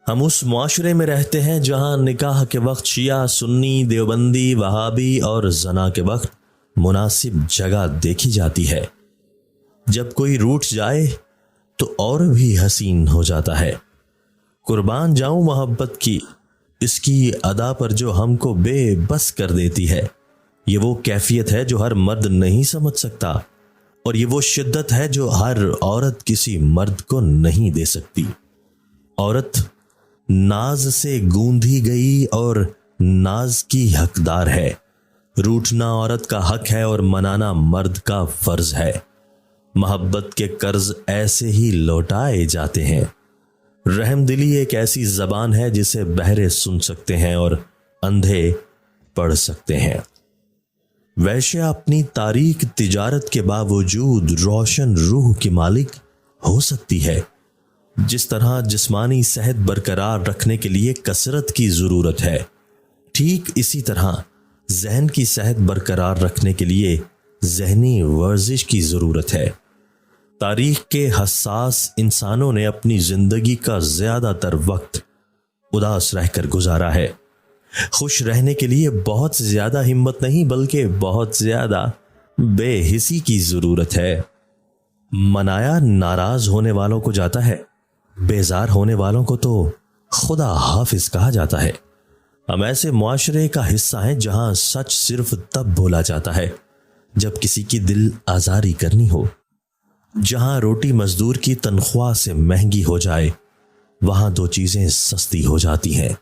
ہم اس معاشرے میں رہتے ہیں جہاں نکاح کے وقت شیعہ، سنی، دیوبندی، وہابی اور زنا کے وقت مناسب جگہ دیکھی جاتی ہے۔ جب کوئی روٹھ جائے تو اور بھی حسین ہو جاتا ہے۔ قربان جاؤں محبت کی، اس کی ادا پر جو ہم کو بے بس کر دیتی ہے۔ یہ وہ کیفیت ہے جو ہر مرد نہیں سمجھ سکتا، اور یہ وہ شدت ہے جو ہر عورت کسی مرد کو نہیں دے سکتی۔ عورت ناز سے گوندھی گئی اور ناز کی حقدار ہے۔ روٹھنا عورت کا حق ہے اور منانا مرد کا فرض ہے۔ محبت کے قرض ایسے ہی لوٹائے جاتے ہیں۔ رحم دلی ایک ایسی زبان ہے جسے بہرے سن سکتے ہیں اور اندھے پڑھ سکتے ہیں۔ ویشیہ اپنی تاریک تجارت کے باوجود روشن روح کی مالک ہو سکتی ہے۔ جس طرح جسمانی صحت برقرار رکھنے کے لیے کثرت کی ضرورت ہے، ٹھیک اسی طرح ذہن کی صحت برقرار رکھنے کے لیے ذہنی ورزش کی ضرورت ہے۔ تاریخ کے حساس انسانوں نے اپنی زندگی کا زیادہ تر وقت اداس رہ کر گزارا ہے۔ خوش رہنے کے لیے بہت زیادہ ہمت نہیں بلکہ بہت زیادہ بے حسی کی ضرورت ہے۔ منایا ناراض ہونے والوں کو جاتا ہے، بیزار ہونے والوں کو تو خدا حافظ کہا جاتا ہے۔ ہم ایسے معاشرے کا حصہ ہیں جہاں سچ صرف تب بولا جاتا ہے جب کسی کی دل آزاری کرنی ہو۔ جہاں روٹی مزدور کی تنخواہ سے مہنگی ہو جائے، وہاں دو چیزیں سستی ہو جاتی ہیں: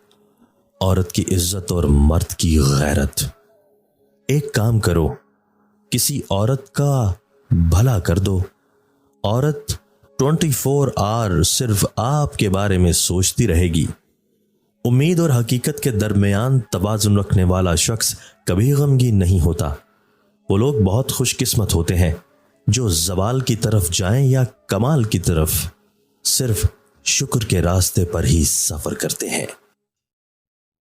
عورت کی عزت اور مرد کی غیرت۔ ایک کام کرو، کسی عورت کا بھلا کر دو۔ عورت 24 آور صرف آپ کے بارے میں سوچتی رہے گی۔ امید اور حقیقت کے درمیان توازن رکھنے والا شخص کبھی غمگین نہیں ہوتا۔ وہ لوگ بہت خوش قسمت ہوتے ہیں جو زوال کی طرف جائیں یا کمال کی طرف، صرف شکر کے راستے پر ہی سفر کرتے ہیں۔